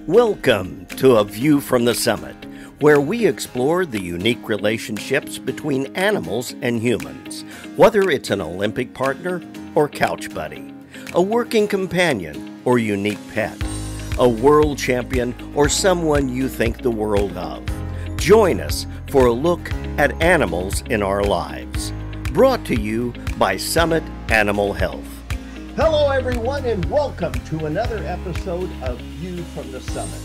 Welcome to A View from the Summit, where we explore the unique relationships between animals and humans, whether it's an Olympic partner or couch buddy, a working companion or unique pet, a world champion or someone you think the world of. Join us for a look at animals in our lives. Brought to you by Summit Animal Health. Hello, everyone, and welcome to another episode of View from the Summit.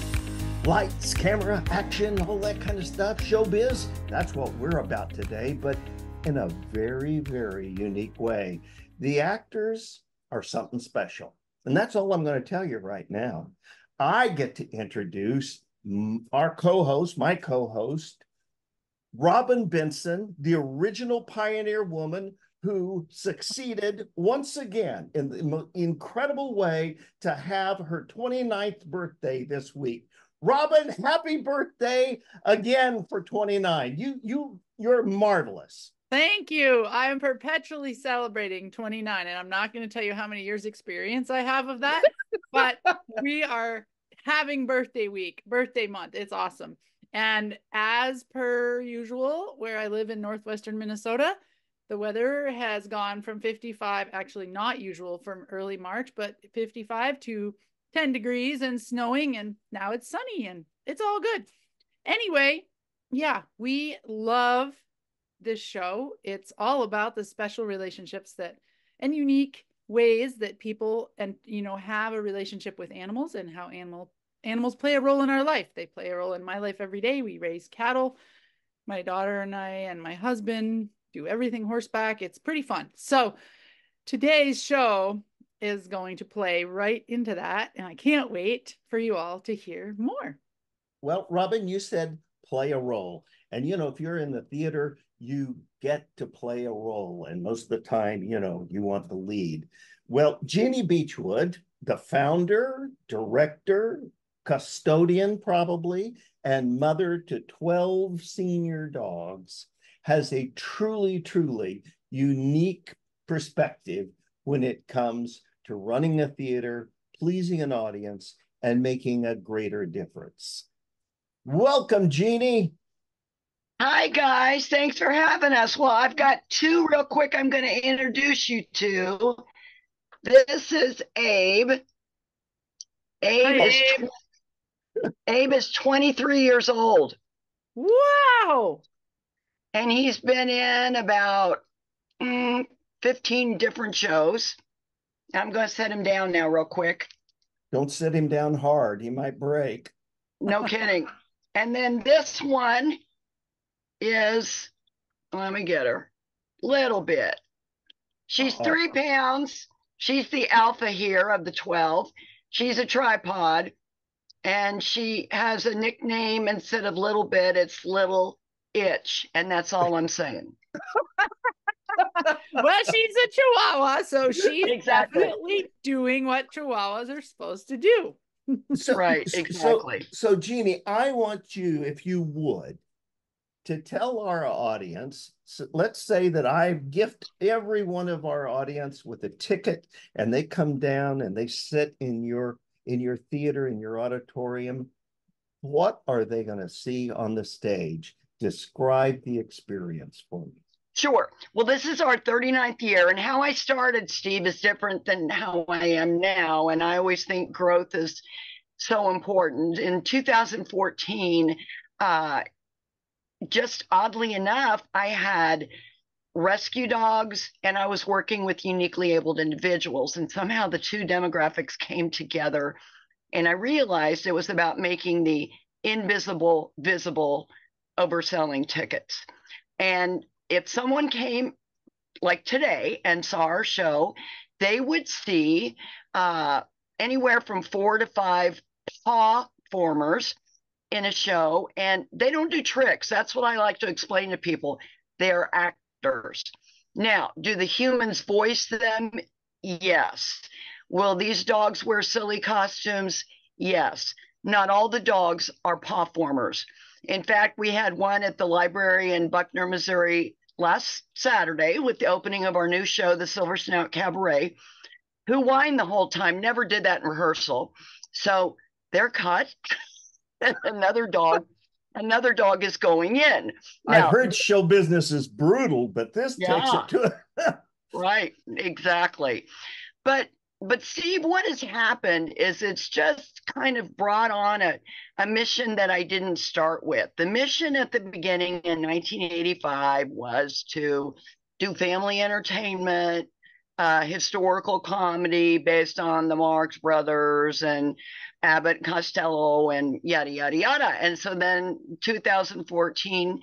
Lights, camera, action, all that kind of stuff, showbiz, that's what we're about today, but in a very, very unique way. The actors are something special, and that's all I'm going to tell you right now. I get to introduce our co-host, my co-host, Robin Benson, the original pioneer woman who succeeded once again in the incredible way to have her 29th birthday this week. Robin, happy birthday again for 29. You're marvelous. Thank you. I am perpetually celebrating 29, and I'm not going to tell you how many years experience I have of that, but we are having birthday week, birthday month. It's awesome. And as per usual, where I live in northwestern Minnesota, the weather has gone from 55, actually not usual from early March, but 55 to 10 degrees and snowing, and now it's sunny and it's all good. Anyway, yeah, we love this show. It's all about the special relationships that and unique ways that people have a relationship with animals, and how animals play a role in our life. They play a role in my life every day. We raise cattle. My daughter and I and my husband do everything horseback. It's pretty fun. So today's show is going to play right into that, and I can't wait for you all to hear more. Well, Robin, you said play a role. And, if you're in the theater, you get to play a role. And most of the time, you want the lead. Well, Jeanne Beachwood, the founder, director, custodian probably, and mother to 12 senior dogs, has a truly, truly unique perspective when it comes to running a theater, pleasing an audience, and making a greater difference. Welcome, Jeanne. Hi, guys. Thanks for having us. Well, I've got two real quick I'm going to introduce you to. This is Abe. Abe is 23 years old. Wow. And he's been in about 15 different shows. I'm going to set him down now real quick. Don't set him down hard. He might break. No kidding. And then this one is, let me get her, little bit. She's 3 pounds. She's the alpha here of the 12. She's a tripod, and she has a nickname. Instead of little bit, it's Little Itch, and that's all I'm saying. Well, she's a Chihuahua, so she's Exactly. definitely doing what Chihuahuas are supposed to do. Right, exactly. So Jeanne, I want you, if you would, to tell our audience, so let's say that I gift every one of our audience with a ticket, and they come down and they sit in your theater, in your auditorium. What are they going to see on the stage? Describe the experience for me. Sure. Well, this is our 39th year, and how I started, Steve, is different than how I am now. And I always think growth is so important. In 2014, just oddly enough, I had rescue dogs and I was working with uniquely abled individuals. And somehow the two demographics came together. And I realized it was about making the invisible visible, overselling tickets. And if someone came like today and saw our show, they would see anywhere from 4 to 5 PawFormers in a show, and they don't do tricks. That's what I like to explain to people. They're actors. Now, do the humans voice them? Yes. Will these dogs wear silly costumes? Yes. Not all the dogs are PawFormers. In fact, we had one at the library in Buckner, Missouri last Saturday with the opening of our new show, the Silver Snout Cabaret, who whined the whole time, never did that in rehearsal. So they're cut, and another dog is going in. I've Now, heard show business is brutal, but this takes yeah, it to right, exactly. But Steve, what has happened is it's just kind of brought on a mission that I didn't start with. The mission at the beginning in 1985 was to do family entertainment, historical comedy based on the Marx Brothers and Abbott and Costello and yada yada yada. And so then 2014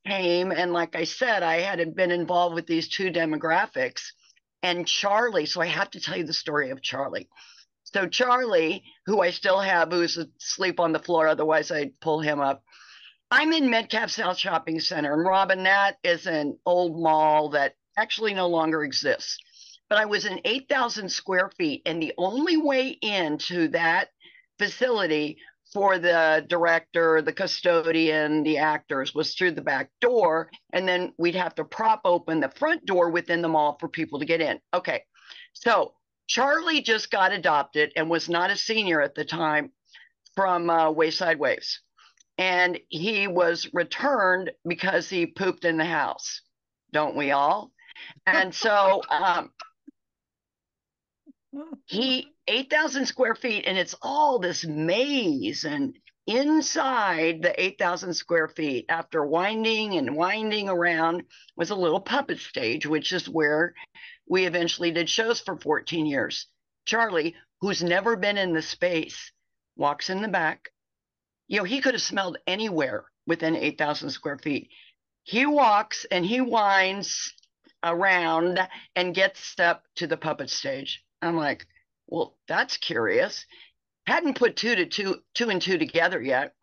came, and like I said, I had been involved with these two demographics. And Charlie, so I have to tell you the story of Charlie. So Charlie, who I still have, who's asleep on the floor, otherwise I'd pull him up. I'm in Metcalf South Shopping Center, and Robin, that is an old mall that actually no longer exists. But I was in 8,000 square feet, and the only way into that facility for the director, the custodian, the actors was through the back door. And then we'd have to prop open the front door within the mall for people to get in. Okay. So Charlie just got adopted and was not a senior at the time from Wayside Waves. And he was returned because he pooped in the house. Don't we all? And so he 8,000 square feet, and it's all this maze, and inside the 8,000 square feet, after winding and winding around, was a little puppet stage, which is where we eventually did shows for 14 years. Charlie, who's never been in the space, walks in the back. You know, he could have smelled anywhere within 8,000 square feet. He walks and he winds around and gets up to the puppet stage. I'm like, well, that's curious. Hadn't put two and two together yet.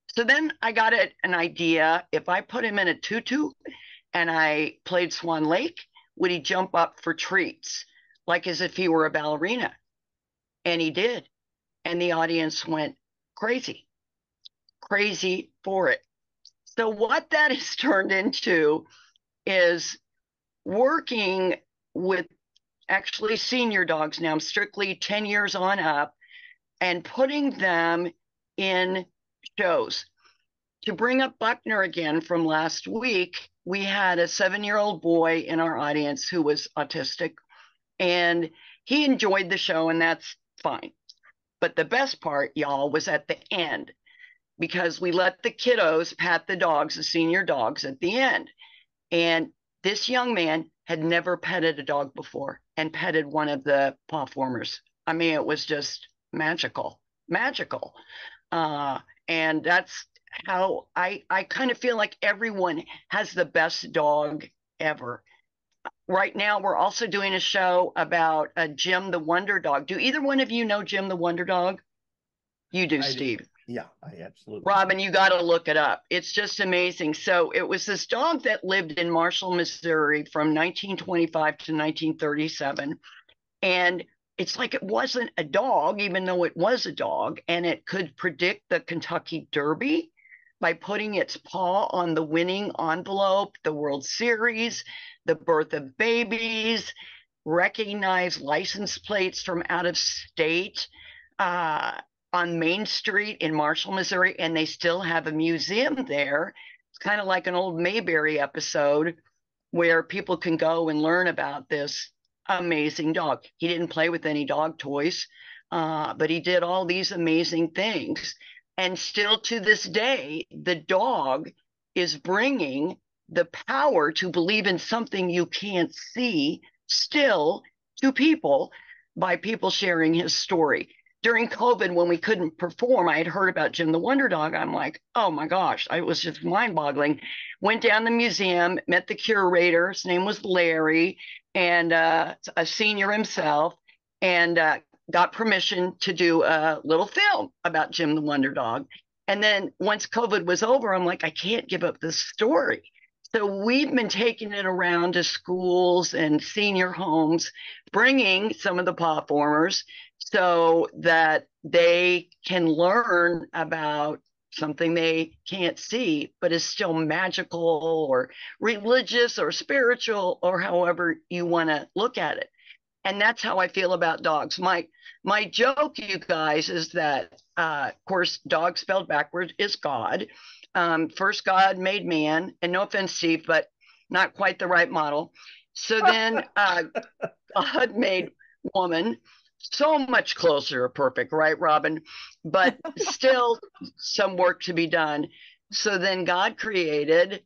So then I got an idea. If I put him in a tutu and I played Swan Lake, would he jump up for treats, like as if he were a ballerina? And he did. And the audience went crazy for it. So what that has turned into is working with actually senior dogs now. I'm strictly 10 years on up, and putting them in shows. To bring up Buckner again from last week, we had a 7-year-old boy in our audience who was autistic, and he enjoyed the show, and that's fine. But the best part, y'all, was at the end, because we let the kiddos pat the dogs, the senior dogs, at the end. And this young man had never petted a dog before, and petted one of the PawFormers. I mean, it was just magical. And that's how I kind of feel like everyone has the best dog ever. Right now, we're also doing a show about Jim the Wonder Dog. Do either one of you know Jim the Wonder Dog? You do, Steve. Yeah, I absolutely. Robin, you got to look it up. It's just amazing. So it was this dog that lived in Marshall, Missouri from 1925 to 1937. And it's like it wasn't a dog, even though it was a dog. And it could predict the Kentucky Derby by putting its paw on the winning envelope, the World Series, the birth of babies, recognize license plates from out of state. On Main Street in Marshall, Missouri, and they still have a museum there. It's kind of like an old Mayberry episode where people can go and learn about this amazing dog. He didn't play with any dog toys, but he did all these amazing things. And still to this day, the dog is bringing the power to believe in something you can't see still to people by people sharing his story. During COVID, when we couldn't perform, I had heard about Jim the Wonder Dog. I'm like, oh my gosh, it was just mind-boggling. Went down the museum, met the curator. His name was Larry, and a senior himself, and got permission to do a little film about Jim the Wonder Dog. And then once COVID was over, I'm like, I can't give up this story. So we've been taking it around to schools and senior homes, bringing some of the PawFormers so that they can learn about something they can't see, but is still magical or religious or spiritual, or however you want to look at it. And that's how I feel about dogs. My joke, you guys, is that of course, dog spelled backward is God. First God made man, and no offense, Steve, but not quite the right model. So then God made woman, so much closer to perfect, right, Robin? But still some work to be done. So then God created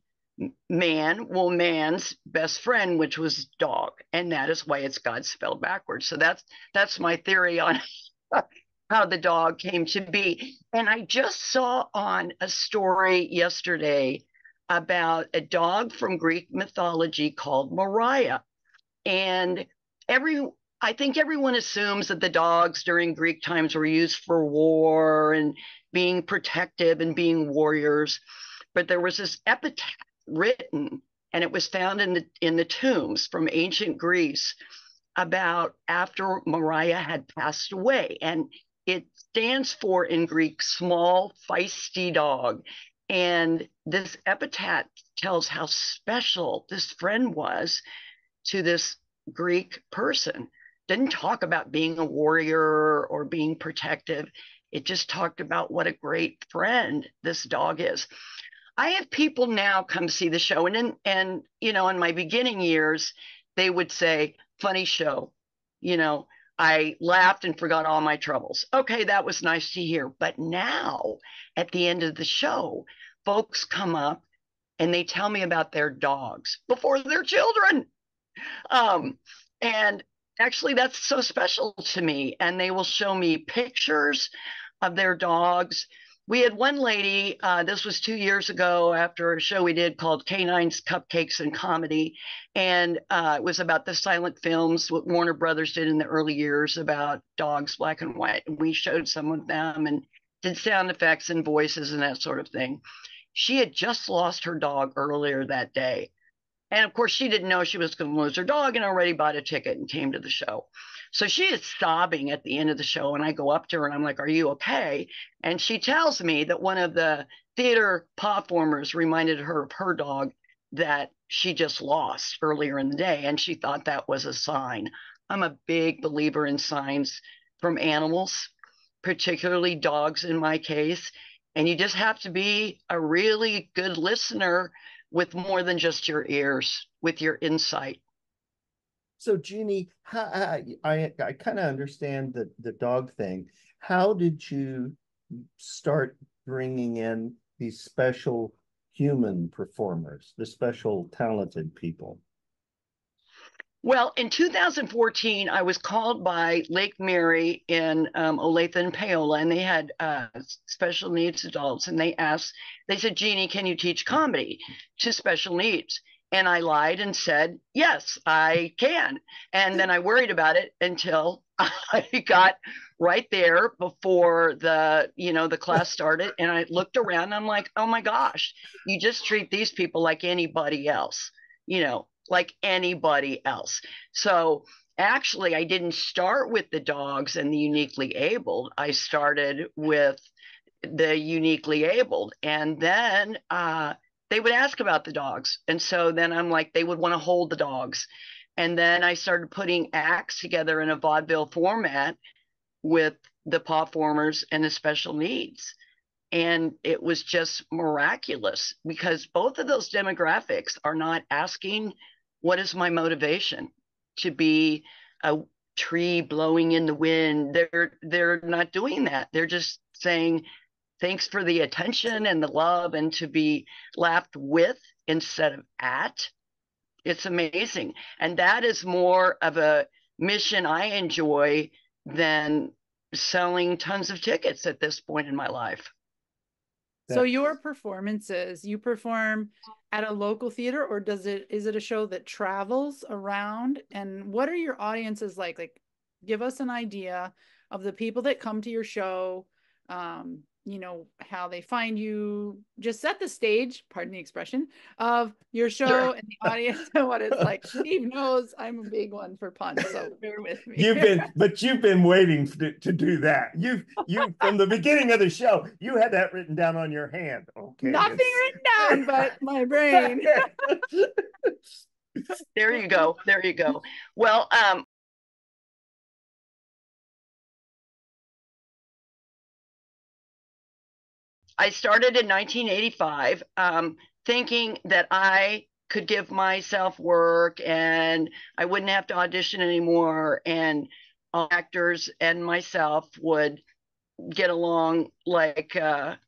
man, well, man's best friend, which was dog, and that is why it's God spelled backwards. So that's my theory on how the dog came to be. And I just saw on a story yesterday about a dog from Greek mythology called Mariah. And every I think everyone assumes that the dogs during Greek times were used for war and being protective and being warriors. But there was this epitaph written, and it was found in the tombs from ancient Greece about after Mariah had passed away. And it stands for in Greek, small, feisty dog. And this epitaph tells how special this friend was to this Greek person. Didn't talk about being a warrior or being protective. It just talked about what a great friend this dog is. I have people now come see the show, and you know, in my beginning years, they would say, "Funny show," you know. I laughed and forgot all my troubles. Okay, that was nice to hear. But now, at the end of the show, folks come up and they tell me about their dogs before their children. Um, and actually, that's so special to me. And they will show me pictures of their dogs. We had one lady, this was 2 years ago after a show we did called Canines, Cupcakes, and Comedy. And it was about the silent films, what Warner Brothers did in the early years about dogs, black and white. And we showed some of them and did sound effects and voices and that sort of thing. She had just lost her dog earlier that day. And of course, she didn't know she was going to lose her dog and already bought a ticket and came to the show. So she is sobbing at the end of the show. And I go up to her and I'm like, "Are you okay?" And she tells me that one of the theater PawFormers reminded her of her dog that she just lost earlier in the day. And she thought that was a sign. I'm a big believer in signs from animals, particularly dogs in my case. And you just have to be a really good listener with more than just your ears, with your insight. So, Jeannie, I kind of understand the dog thing. How did you start bringing in these special human performers, the special talented people? Well, in 2014, I was called by Lake Mary in Olathe and Paola, and they had special needs adults. And they said, "Jeannie, can you teach comedy to special needs?" And I lied and said, "Yes, I can." And then I worried about it until I got right there before the class started. And I looked around and I'm like, "Oh my gosh, you just treat these people like anybody else, like anybody else." So actually, I didn't start with the dogs and the uniquely abled. I started with the uniquely abled. And then they would ask about the dogs. And so then I'm like, they would want to hold the dogs. And then I started putting acts together in a vaudeville format with the PawFormers and the special needs. And it was just miraculous because both of those demographics are not asking, "What is my motivation to be a tree blowing in the wind?" They're not doing that. They're just saying, "Thanks for the attention and the love," and to be laughed with instead of at. It's amazing. And that is more of a mission I enjoy than selling tons of tickets at this point in my life. So your performances, you perform at a local theater, or is it a show that travels around? And what are your audiences like? Like, give us an idea of the people that come to your show, how they find you. Just set the stage, pardon the expression, of your show Sure. and the audience and what it's like. Steve knows I'm a big one for puns, so bear with me. You've been waiting to do that. You from the beginning of the show, you had that written down on your hand. Okay, Nothing written down, but my brain. There you go. There you go. Well, I started in 1985, thinking that I could give myself work and I wouldn't have to audition anymore, and all actors and myself would get along like a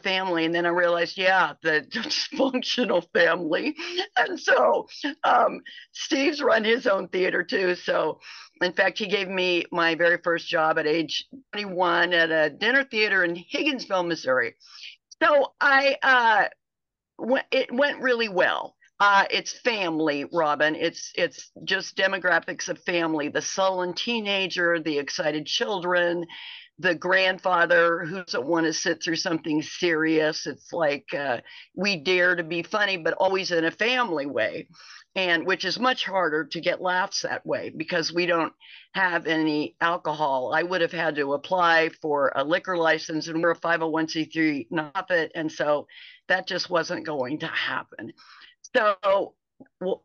family. And then I realized, yeah, the dysfunctional family. And so Steve's run his own theater too. So in fact, he gave me my very first job at age 21 at a dinner theater in Higginsville, Missouri. So it went really well. It's family, Robin. It's just demographics of family: the sullen teenager, the excited children, the grandfather who doesn't want to sit through something serious. It's like we dare to be funny, but always in a family way, and which is much harder to get laughs that way because we don't have any alcohol. I would have had to apply for a liquor license, and we're a 501c3 nonprofit, and so that just wasn't going to happen. So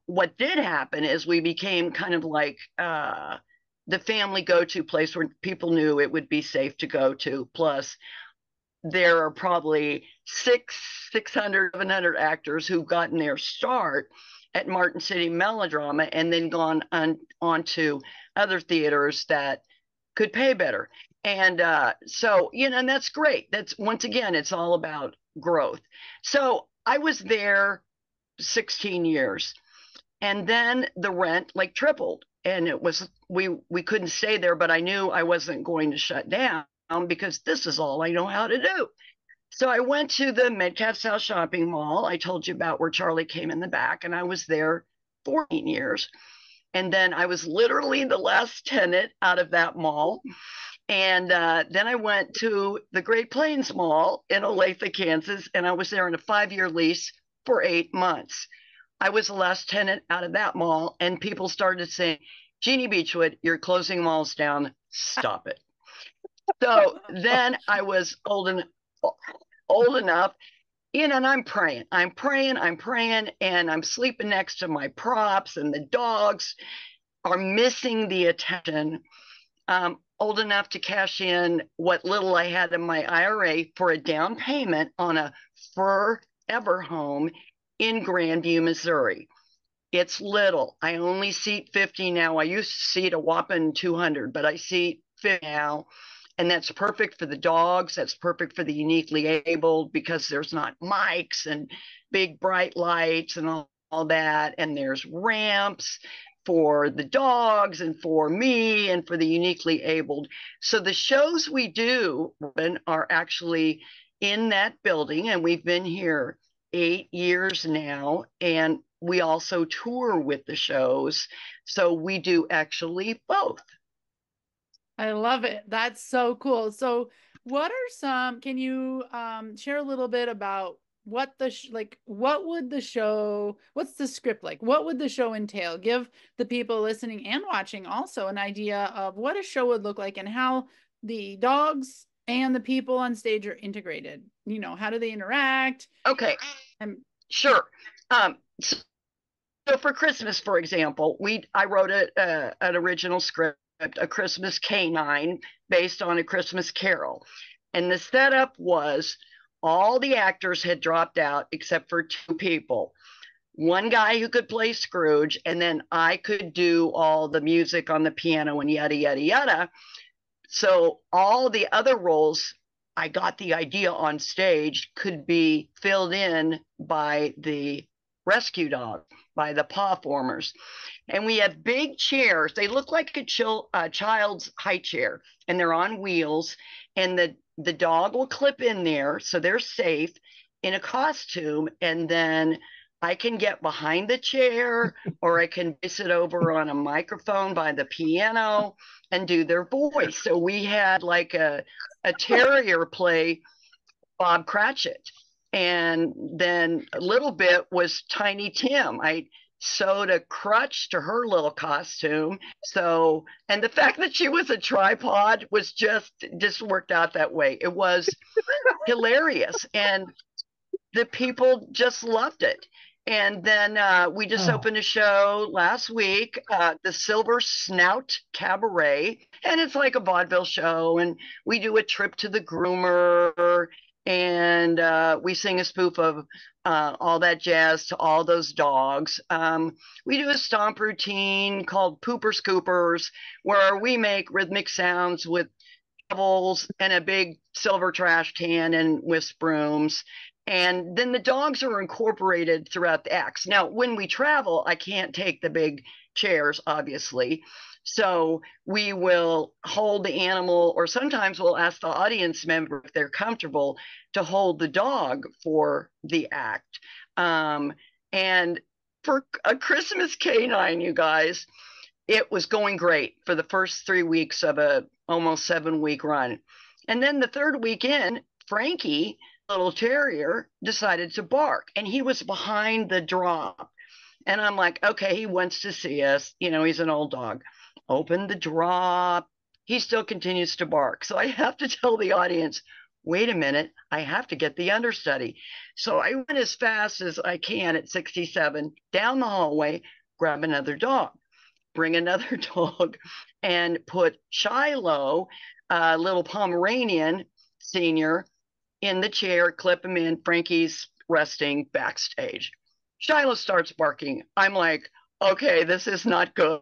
what did happen is we became kind of like the family go-to place where people knew it would be safe to go to. Plus, there are probably 600, 700 actors who've gotten their start at Martin City Melodrama and then gone on to other theaters that could pay better. And so, and that's great. That's, once again, it's all about growth. So I was there 16 years. And then the rent like tripled. And it was, we couldn't stay there, but I knew I wasn't going to shut down because this is all I know how to do. So I went to the Metcalf South Shopping Mall. I told you about where Charlie came in the back, and I was there 14 years. And then I was literally the last tenant out of that mall. And then I went to the Great Plains Mall in Olathe, Kansas, and I was there in a 5-year lease for 8 months. I was the last tenant out of that mall, and people started saying, Jeanne Beachwood, you're closing malls down. Stop it. So then I was old enough, and I'm praying, and I'm sleeping next to my props, and the dogs are missing the attention. Old enough to cash in what little I had in my IRA for a down payment on a forever home in Grandview, Missouri. It's little. I only seat 50 now. I used to seat a whopping 200, but I seat 50 now. And that's perfect for the dogs. That's perfect for the uniquely abled because there's not mics and big bright lights and all that. And there's ramps for the dogs and for me and for the uniquely abled. So the shows we do are actually in that building, and we've been here 8 years now, and we also tour with the shows. So we do actually both. I love it. That's so cool. So what are some, can you share a little bit about what the what's the script like? What would the show entail? Give the people listening and watching also an idea of what a show would look like and how the dogs and the people on stage are integrated. How do they interact? Okay, sure. So for Christmas, for example, I wrote an original script, A Christmas Canine, based on A Christmas Carol. And the setup was all the actors had dropped out except for 2 people. One guy who could play Scrooge, and then I could do all the music on the piano and yada, yada, yada. So all the other roles, I got the idea on stage, could be filled in by the rescue dog, by the PawFormers. And we have big chairs. They look like a child's high chair, and they're on wheels. And the dog will clip in there, so they're safe in a costume. And then I can get behind the chair, or I can sit over on a microphone by the piano and do their voice. So we had like a terrier play Bob Cratchit. And then a little bit was Tiny Tim. I sewed a crutch to her little costume. So, and the fact that she was a tripod was just worked out that way. It was hilarious. And the people just loved it. And then we just opened a show last week, the Silver Snout Cabaret. And it's like a vaudeville show. And we do a trip to the groomer. And and we sing a spoof of All That Jazz to All Those Dogs. We do a stomp routine called Pooper Scoopers, where we make rhythmic sounds with shovels and a big silver trash can and whisk brooms. And then the dogs are incorporated throughout the acts. Now, when we travel, I can't take the big chairs, obviously. So we will hold the animal, or sometimes we'll ask the audience member if they're comfortable to hold the dog for the act. And for a Christmas canine, you guys, it was going great for the first 3 weeks of a almost 7 week run. And then the third weekend, Frankie, little terrier, decided to bark, and he was behind the drop. And I'm like, okay, he wants to see us. You know, he's an old dog. Open the drop. He still continues to bark. So I have to tell the audience, wait a minute, I have to get the understudy. So I went as fast as I can at 67 down the hallway, grab another dog, bring another dog, and put Shiloh, a little Pomeranian senior, in the chair, clip him in. Frankie's resting backstage. Shiloh starts barking. I'm like, okay, this is not good.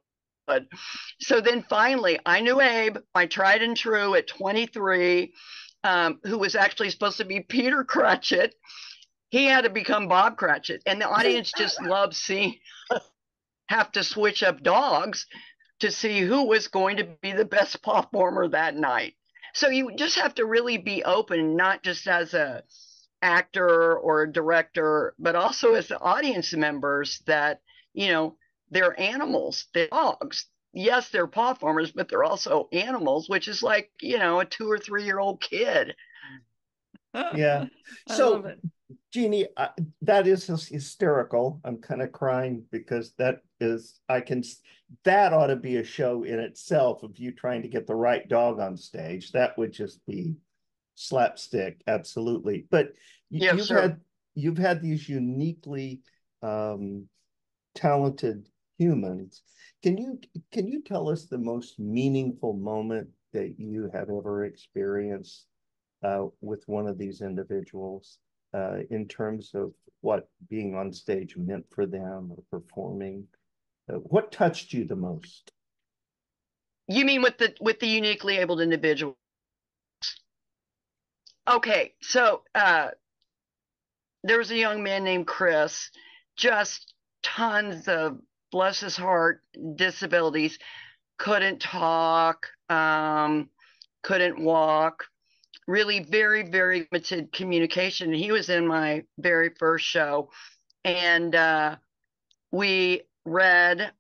So then finally, I knew Abe, my tried and true at 23, who was actually supposed to be Peter Cratchit. He had to become Bob Cratchit. And the audience just loved seeing have to switch up dogs to see who was going to be the best performer that night. So you just have to really be open, not just as a actor or a director, but also as the audience members, that, you know, they're animals, they're dogs. Yes, they're performers, but they're also animals, which is like, you know, a 2 or 3 year old kid. Yeah. So, Jeannie, that is hysterical. I'm kind of crying because that ought to be a show in itself of you trying to get the right dog on stage. That would just be slapstick, absolutely. But Yes, you've had these uniquely talented humans. Can you tell us the most meaningful moment that you have ever experienced with one of these individuals in terms of what being on stage meant for them or performing? What touched you the most? You mean with the uniquely abled individual? Okay, so there was a young man named Chris, just tons of, bless his heart, disabilities, couldn't talk, couldn't walk, really very, very limited communication. He was in my very first show, and I read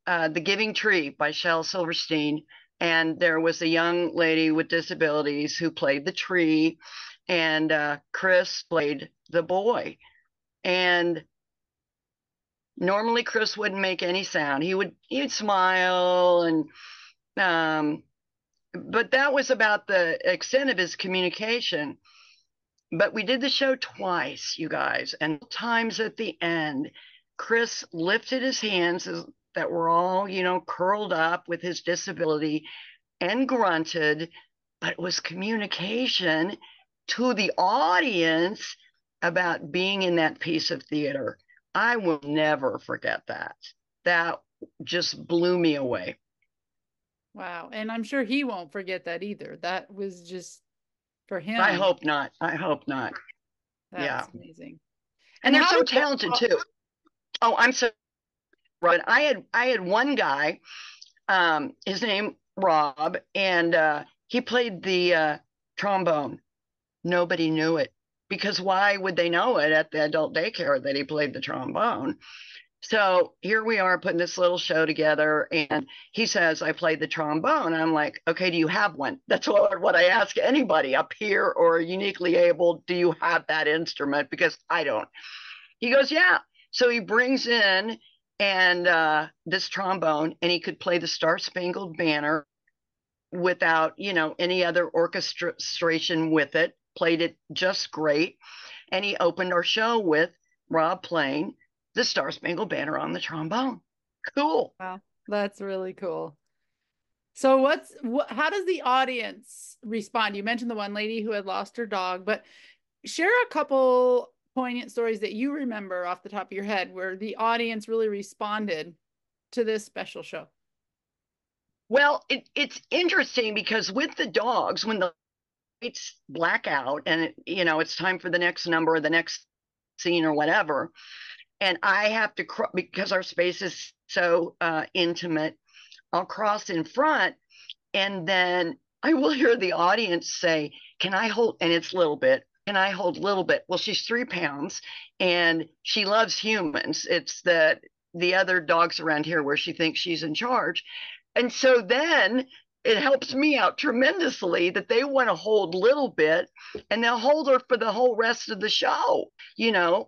The Giving Tree by Shel Silverstein, and there was a young lady with disabilities who played the tree, and Chris played the boy. And normally Chris wouldn't make any sound. He'd smile, and but that was about the extent of his communication. But we did the show twice, you guys, and times at the end, Chris lifted his hands that were all, you know, curled up with his disability and grunted, but it was communication to the audience about being in that piece of theater. I will never forget that. That just blew me away. Wow. And I'm sure he won't forget that either. That was just for him. I hope not. I hope not. That's amazing. And they're so talented too. Oh, I'm so right. I had one guy, his name Rob, and he played the trombone. Nobody knew it, because why would they know it at the adult daycare that he played the trombone? So here we are putting this little show together, and he says, I played the trombone. And I'm like, okay, do you have one? That's what I ask anybody up here or uniquely able. Do you have that instrument? Because I don't. He goes, yeah. So he brings in and this trombone, and he could play the Star Spangled Banner without, you know, any other orchestration with it, played it just great. And he opened our show with Rob playing the Star Spangled Banner on the trombone. Cool. Wow, that's really cool. So how does the audience respond? You mentioned the one lady who had lost her dog, but share a couple poignant stories that you remember off the top of your head where the audience really responded to this special show. Well, it's interesting because with the dogs, when the lights black out and it's time for the next number or the next scene or whatever, and I have to because our space is so intimate, I'll cross in front, and then I will hear the audience say, "Can I hold?" And it's little bit. Can I hold little bit? Well, she's 3 pounds and she loves humans. It's the other dogs around here where she thinks she's in charge. And so then it helps me out tremendously that they want to hold little bit, and they'll hold her for the whole rest of the show,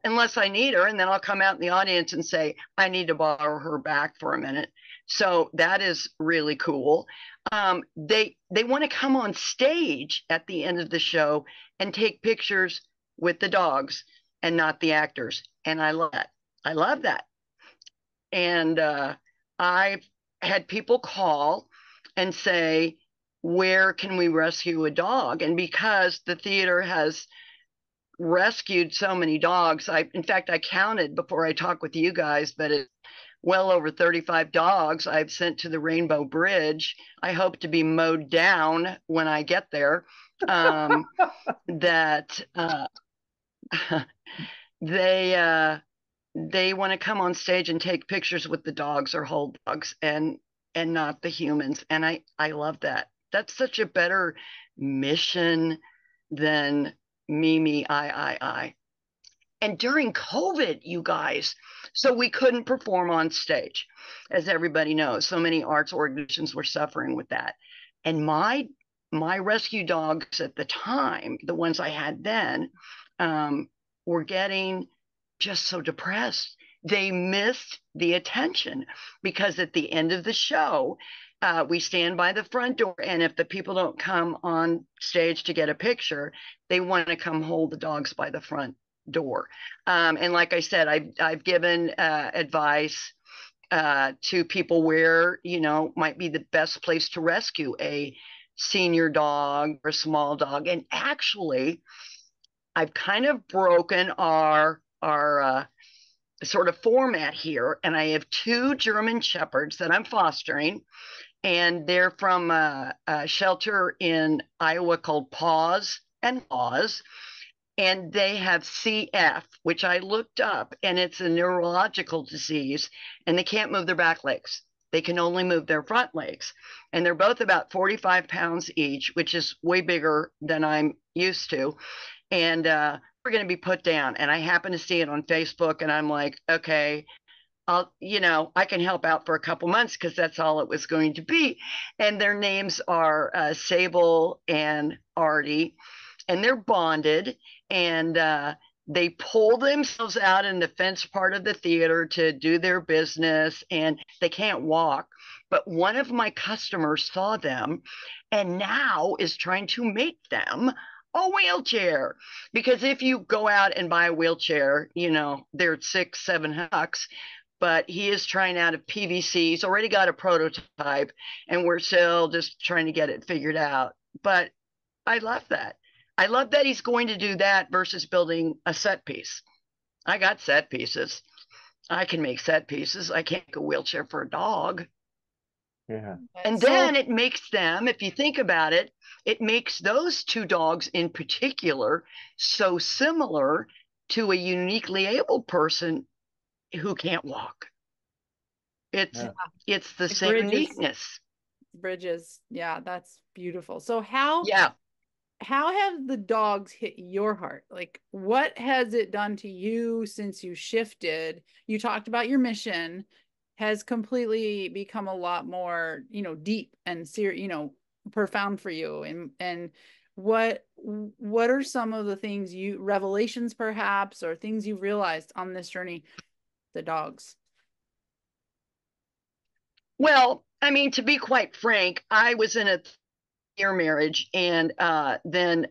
unless I need her. And then I'll come out in the audience and say, I need to borrow her back for a minute. So that is really cool. They want to come on stage at the end of the show and take pictures with the dogs and not the actors. And I love that. I love that. And I've had people call and say, where can we rescue a dog? And because the theater has rescued so many dogs, in fact, I counted before I talked with you guys, but it's well over 35 dogs I've sent to the Rainbow Bridge. I hope to be mowed down when I get there. That they want to come on stage and take pictures with the dogs or hold dogs and not the humans. And I love that. That's such a better mission than me, I. And during COVID, you guys, so we couldn't perform on stage, as everybody knows. So many arts organizations were suffering with that. And my rescue dogs at the time, the ones I had then, were getting just so depressed. They missed the attention because at the end of the show, we stand by the front door, and if the people don't come on stage to get a picture, they want to come hold the dogs by the front door. And like I said, I've given advice to people where might be the best place to rescue a senior dog or a small dog. And actually, I've kind of broken our sort of format here, and I have 2 German Shepherds that I'm fostering, and they're from a shelter in Iowa called Paws and Laws, and they have CF, which I looked up, and it's a neurological disease, and they can't move their back legs. They can only move their front legs, and they're both about 45 pounds each, which is way bigger than I'm used to. And we're going to be put down. And I happen to see it on Facebook, and I'm like, okay, I can help out for a couple months because that's all it was going to be. And their names are Sable and Artie, and they're bonded, and they pull themselves out in the fence part of the theater to do their business, and they can't walk. But one of my customers saw them and now is trying to make them a wheelchair, because if you go out and buy a wheelchair, they're $600-700, but he is trying out of PVC. He's already got a prototype, and we're still just trying to get it figured out. But I love that. I love that he's going to do that versus building a set piece. I got set pieces. I can make set pieces. I can't make a wheelchair for a dog. Yeah. And then it makes them, if you think about it, it makes those 2 dogs in particular so similar to a uniquely able person who can't walk. It's the same uniqueness. Bridges. Yeah, that's beautiful. So how Yeah. How have the dogs hit your heart? Like, what has it done to you since you shifted? You talked about your mission has completely become a lot more, deep and serious, profound for you. And what are some of the things revelations perhaps, or things you've realized on this journey, the dogs? Well, I mean, to be quite frank, I was in a year marriage, and then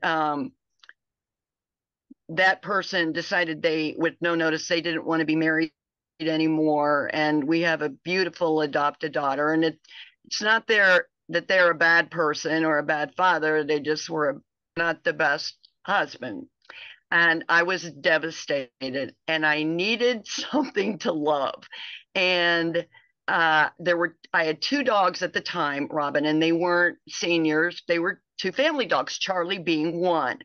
that person decided with no notice, they didn't want to be married anymore. And we have a beautiful adopted daughter, and it's not that they're a bad person or a bad father. They just were not the best husband. and I was devastated, and I needed something to love. And I had two dogs at the time, Robin, and they weren't seniors. They were two family dogs, Charlie being one.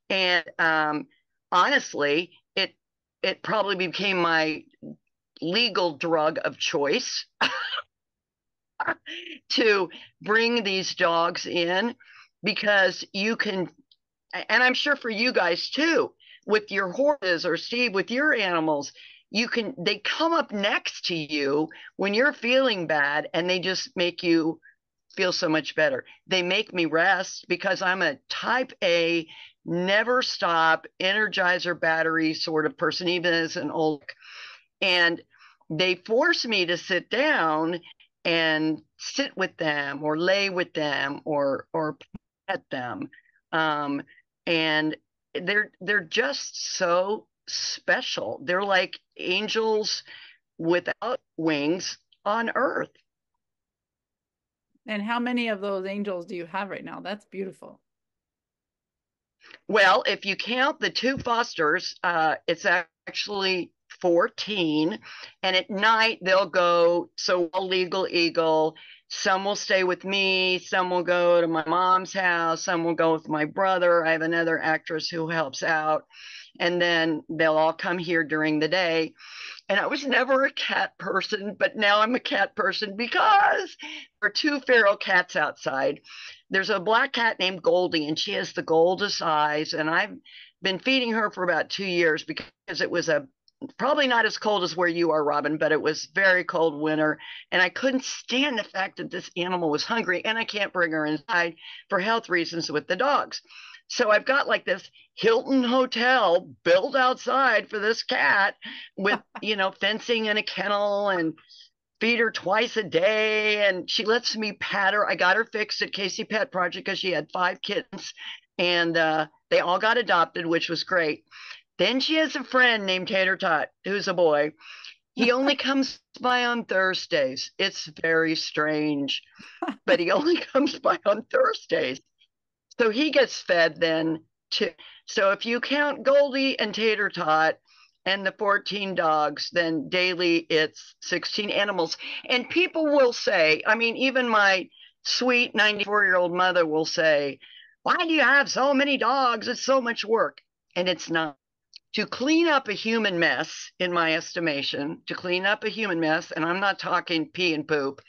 And honestly, it probably became my legal drug of choice to bring these dogs in, because you can, and I'm sure for you guys too, with your horses, or Steve, with your animals, they come up next to you when you're feeling bad, and they just make you feel so much better. They make me rest, because I'm a type A, never stop, energizer battery sort of person, even as an old, and they force me to sit down and sit with them, or lay with them, or pet them. And they're just so special. They're like angels without wings on earth. And how many of those angels do you have right now? That's beautiful. Well, if you count the two fosters, it's actually 14. And at night they'll go, so legal eagle. Some will stay with me, some will go to my mom's house, some will go with my brother. I have another actress who helps out. And then they'll all come here during the day. And I was never a cat person, but now I'm a cat person because there are two feral cats outside. There's a black cat named Goldie, and she has the goldest eyes. And I've been feeding her for about 2 years, because it was probably not as cold as where you are, Robin, but it was very cold winter. And I couldn't stand the fact that this animal was hungry, and I can't bring her inside for health reasons with the dogs. So I've got like this Hilton hotel built outside for this cat with, fencing and a kennel, and feed her twice a day. And she lets me pat her. I got her fixed at Casey Pet Project because she had 5 kittens, and they all got adopted, which was great. Then she has a friend named Tater Tot, who's a boy. He only comes by on Thursdays. It's very strange, but he only comes by on Thursdays. So he gets fed then too. So if you count Goldie and Tater Tot and the 14 dogs, then daily it's 16 animals. And people will say, I mean, even my sweet 94-year-old mother will say, why do you have so many dogs? It's so much work. And it's not. To clean up a human mess, in my estimation, and I'm not talking pee and poop,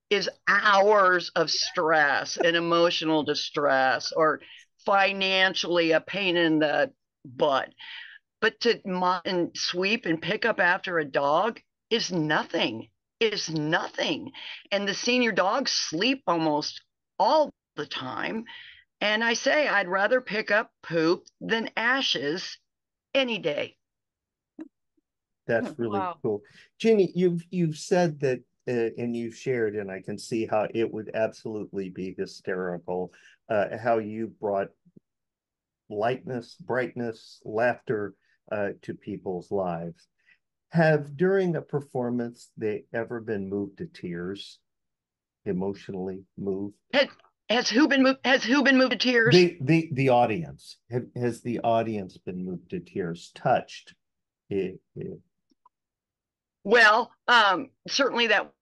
is hours of stress and emotional distress, or financially a pain in the butt. But to mop and sweep and pick up after a dog is nothing. And the senior dogs sleep almost all the time. And I say I'd rather pick up poop than ashes any day. That's really cool. Jeanne, you've said that, and you've shared, and I can see how it would absolutely be hysterical, how you brought lightness, brightness, laughter to people's lives. Have, during a performance, they ever been moved to tears, emotionally moved? Has who been moved? Has who been moved to tears? The audience. Has the audience been moved to tears, touched? Well, certainly that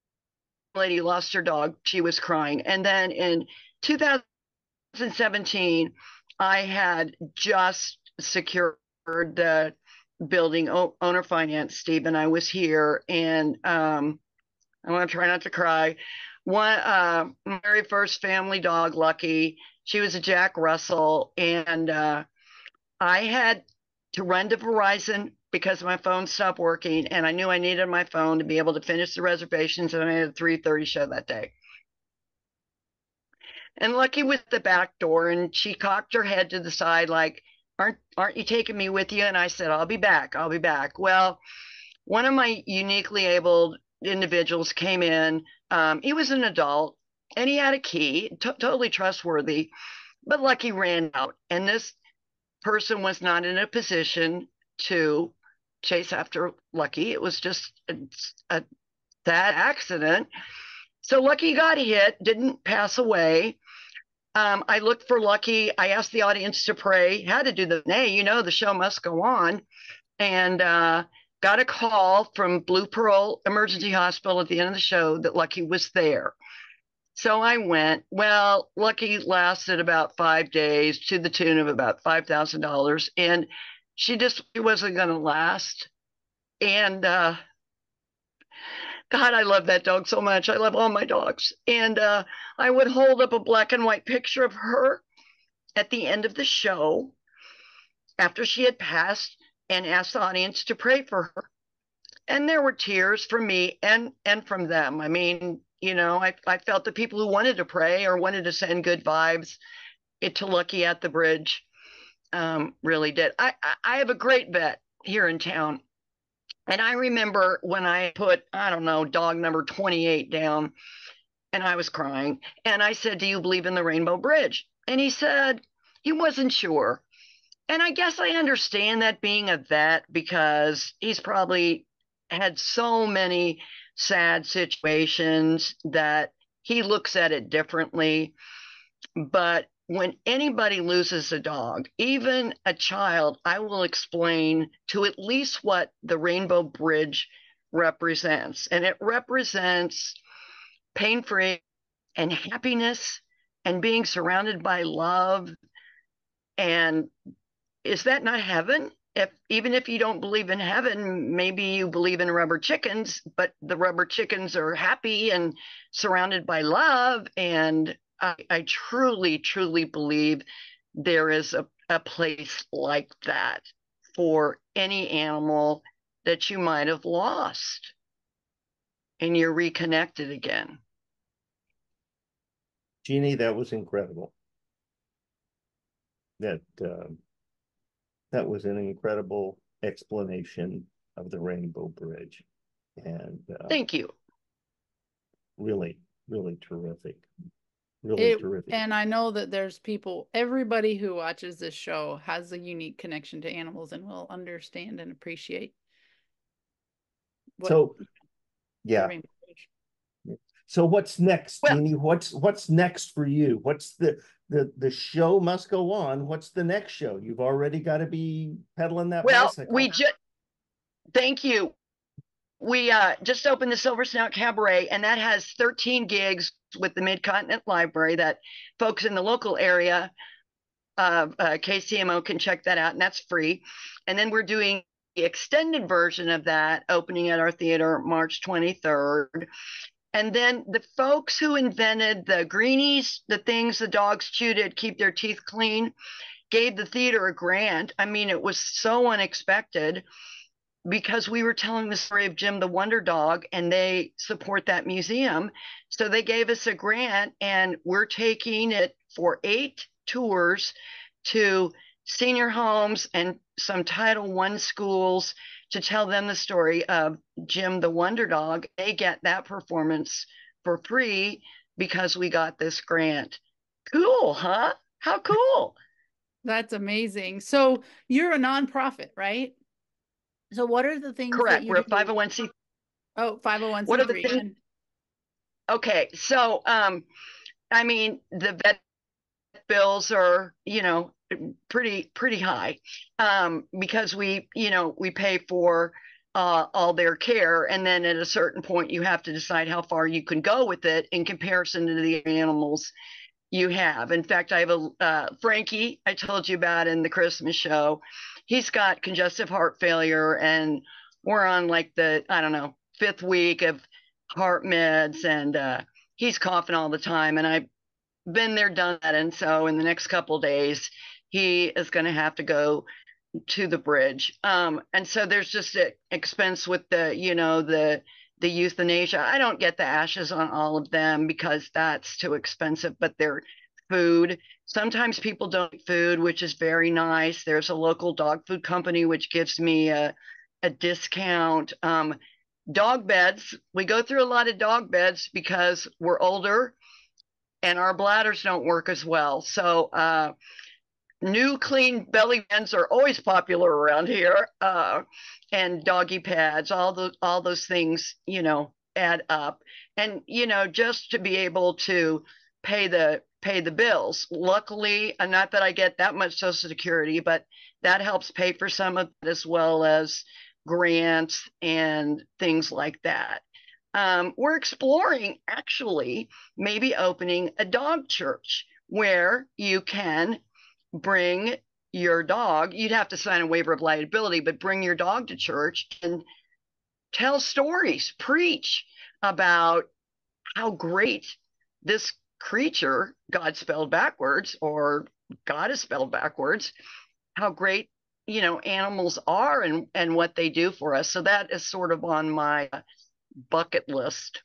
lady lost her dog. She was crying. And then in 2017, I had just secured the building owner finance, Steve, and I was here. And I want to try not to cry. My very first family dog, Lucky, she was a Jack Russell. And I had to run to Verizon because my phone stopped working, and I knew I needed my phone to be able to finish the reservations, and I had a 3:30 show that day. And Lucky was at the back door, and she cocked her head to the side like, aren't you taking me with you? And I said, I'll be back. Well, one of my uniquely abled individuals came in. He was an adult, and he had a key, totally trustworthy, but Lucky ran out, and this person was not in a position to chase after Lucky. It was just a sad accident. So Lucky got hit, didn't pass away. I looked for Lucky. I asked the audience to pray, had to do the nay, the show must go on. And got a call from Blue Pearl Emergency Hospital at the end of the show that Lucky was there. So I went. Well, Lucky lasted about 5 days to the tune of about $5,000. And she wasn't going to last. And God, I love that dog so much. I love all my dogs. And I would hold up a black and white picture of her at the end of the show after she had passed and asked the audience to pray for her. And there were tears from me and from them. I mean, I felt the people who wanted to pray or wanted to send good vibes to Lucky at the bridge really did. I have a great vet here in town. And I remember when I put, I don't know, dog number 28 down, and I was crying. And I said, "Do you believe in the Rainbow Bridge?" And he said he wasn't sure. And I guess I understand that, being a vet, because he's probably had so many sad situations that he looks at it differently. But when anybody loses a dog, even a child, I will explain to at least what the Rainbow Bridge represents. And it represents pain-free and happiness and being surrounded by love. And is that not heaven? Even if you don't believe in heaven, maybe you believe in rubber chickens, but the rubber chickens are happy and surrounded by love. And I truly, truly believe there is a place like that for any animal that you might have lost, and you're reconnected again. Jeannie, that was incredible. That was an incredible explanation of the Rainbow Bridge. And thank you. Really, really terrific. Really terrific. And I know that there's everybody who watches this show has a unique connection to animals and will understand and appreciate yeah. So what's next, Jeannie? What's next for you? What's the show must go on. What's the next show? You've already got to be pedaling that bicycle. Thank you. We just opened the Silver Snout Cabaret, and that has 13 gigs with the Mid-Continent Library that folks in the local area of KCMO can check that out, and that's free. And then we're doing the extended version of that opening at our theater March 23rd. And then the folks who invented the greenies, the things the dogs chew to keep their teeth clean, gave the theater a grant. I mean, it was so unexpected, because we were telling the story of Jim the Wonder Dog, and they support that museum. So they gave us a grant, and we're taking it for 8 tours to senior homes and some Title I schools to tell them the story of Jim the Wonder Dog. They get that performance for free because we got this grant. Cool, huh? How cool. That's amazing. So you're a nonprofit, right? So what are the things Correct. that you We're do? a 501c. Oh, 501c3. What are the things? Okay, so I mean, the vet bills are, pretty high, because we pay for all their care, and then at a certain point you have to decide how far you can go with it in comparison to the animals you have. In fact, I have a Frankie I told you about in the Christmas show. He's got congestive heart failure, and we're on like the, I don't know, 5th week of heart meds, and he's coughing all the time. And I've been there, done that. And so in the next couple of days, he is going to have to go to the bridge. And so there's just an expense with the euthanasia. I don't get the ashes on all of them because that's too expensive, but they're food. Sometimes people don't eat food, which is very nice. There's a local dog food company which gives me a discount. Dog beds. We go through a lot of dog beds because we're older and our bladders don't work as well. So new clean belly bands are always popular around here, and doggy pads, all those things, add up. And just to be able to pay the pay the bills. Luckily, not that I get that much Social Security, but that helps pay for some of it, as well as grants and things like that. We're exploring actually maybe opening a dog church where you can bring your dog. You'd have to sign a waiver of liability, but bring your dog to church and tell stories, preach about how great this creature, God spelled backwards, or God is spelled backwards, how great, animals are, and what they do for us. So that is sort of on my bucket list.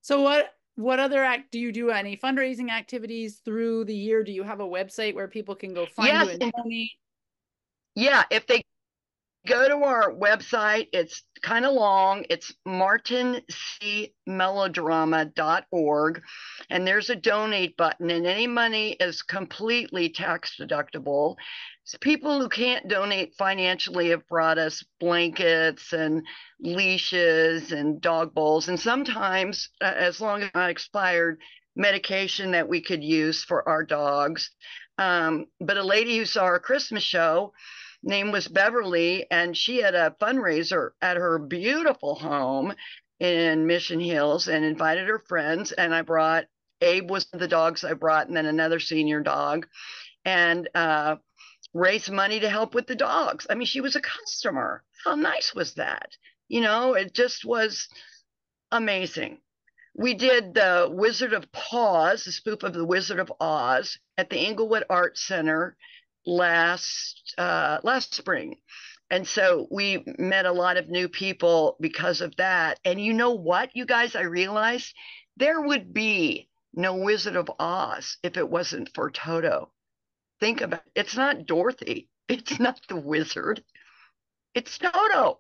So what other do you do any fundraising activities through the year? Do you have a website where people can go find Yes, you and donate? yeah, if they go to our website, it's kind of long. It's martincmelodrama.org. And there's a donate button, and any money is completely tax deductible. So people who can't donate financially have brought us blankets and leashes and dog bowls, and sometimes, as long as not expired, medication that we could use for our dogs. But a lady who saw our Christmas show, name was Beverly, and she had a fundraiser at her beautiful home in Mission Hills and invited her friends. And I brought, Abe was the dogs I brought, and then another senior dog, and raised money to help with the dogs. I mean, she was a customer. How nice was that? It just was amazing. We did the Wizard of Paws, the spoof of the Wizard of Oz, at the Inglewood Art Center last spring. And so we met a lot of new people because of that. And you know what, you guys, I realized there would be no Wizard of Oz if it wasn't for Toto. Think about it. It's not Dorothy. It's not the wizard. It's Toto.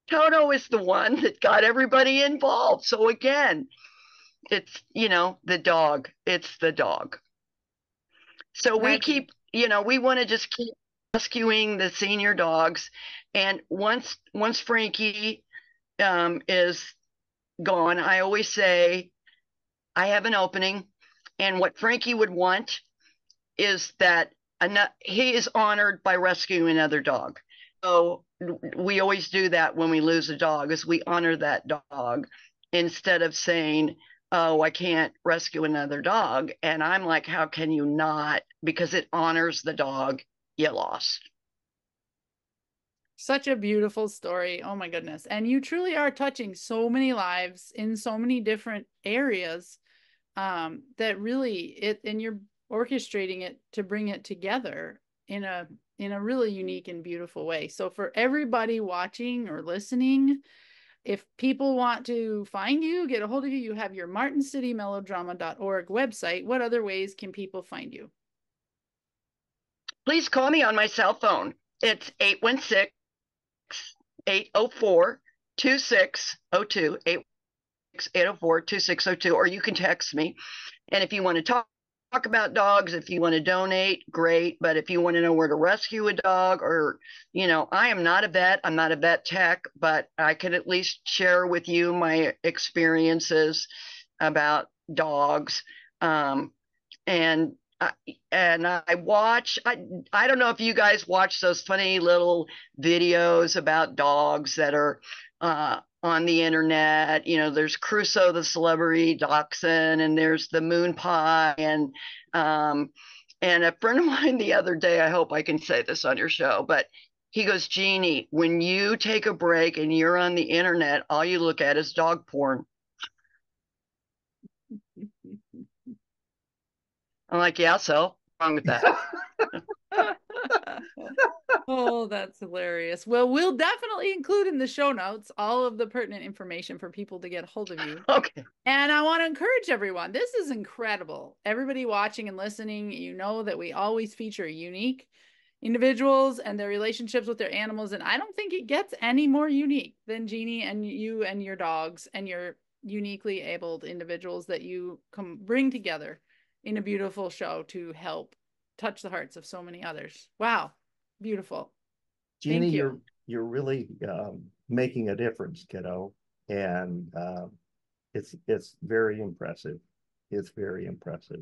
Toto is the one that got everybody involved. So again, it's, the dog. It's the dog. So we keep, we want to just keep rescuing the senior dogs. And once Frankie is gone, I always say I have an opening. And what Frankie would want is that he is honored by rescuing another dog. So we always do that when we lose a dog, is we honor that dog instead of saying, oh, I can't rescue another dog. And I'm like, how can you not? Because it honors the dog you lost. Such a beautiful story. Oh my goodness. And you truly are touching so many lives in so many different areas, that really and you're orchestrating it to bring it together in a really unique and beautiful way. So for everybody watching or listening, if people want to find you, get a hold of you, you have your martincitymelodrama.org website. What other ways can people find you? Please call me on my cell phone. It's 816-804-2602, 804-2602, or you can text me. And if you want to talk about dogs, if you want to donate, great. But if you want to know where to rescue a dog, or, I am not a vet, I'm not a vet tech, but I can at least share with you my experiences about dogs. And I watch, I don't know if you guys watch those funny little videos about dogs that are on the internet. There's Crusoe the celebrity dachshund, and there's the moon pie, and a friend of mine the other day, I hope I can say this on your show, but he goes, Jeannie, when you take a break and you're on the internet, all you look at is dog porn. I'm like, yeah, so what's wrong with that? Oh, that's hilarious. Well, we'll definitely include in the show notes all of the pertinent information for people to get a hold of you. Okay. And I want to encourage everyone. This is incredible. Everybody watching and listening, you know that we always feature unique individuals and their relationships with their animals. And I don't think it gets any more unique than Jeannie and you and your dogs and your uniquely abled individuals that you bring together in a beautiful show to help touch the hearts of so many others. Wow. Beautiful. Jeannie, you're really making a difference, kiddo, and it's very impressive. is very impressive.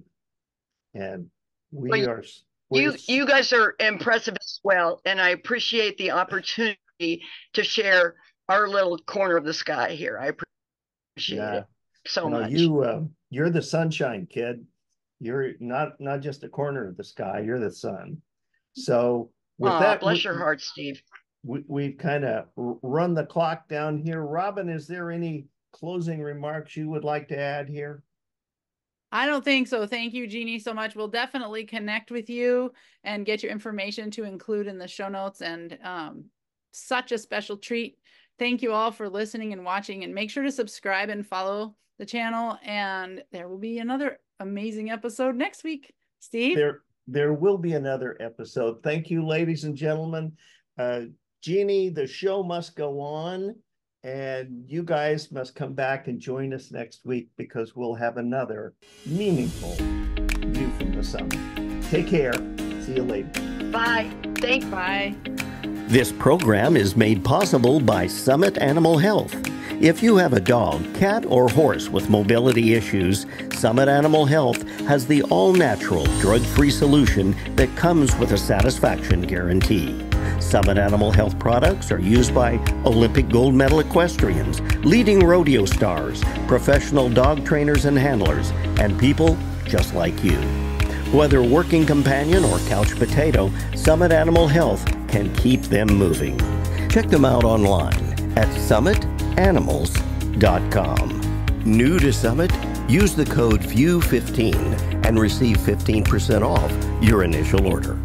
And well, you guys are impressive as well. And I appreciate the opportunity to share our little corner of the sky here. I appreciate it so much. You're the sunshine, kid. You're not just a corner of the sky, you're the sun. So with that, bless your heart, Steve. We've kind of run the clock down here. Robin, is there any closing remarks you would like to add here? I don't think so. Thank you, Jeannie, so much. We'll definitely connect with you and get your information to include in the show notes. And such a special treat. Thank you all for listening and watching, and make sure to subscribe and follow the channel. And there will be another amazing episode next week. Steve? There will be another episode. Thank you, ladies and gentlemen. Jeannie, the show must go on, and you guys must come back and join us next week, because we'll have another meaningful view from the summit. Take care. See you later. Bye. Thanks. Bye. This program is made possible by Summit Animal Health. If you have a dog, cat, or horse with mobility issues, Summit Animal Health has the all-natural, drug-free solution that comes with a satisfaction guarantee. Summit Animal Health products are used by Olympic gold medal equestrians, leading rodeo stars, professional dog trainers and handlers, and people just like you. Whether working companion or couch potato, Summit Animal Health can keep them moving. Check them out online at summitanimals.com. New to Summit? Use the code VIEW15 and receive 15% off your initial order.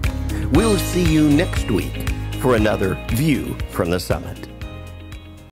We'll see you next week for another View from the Summit.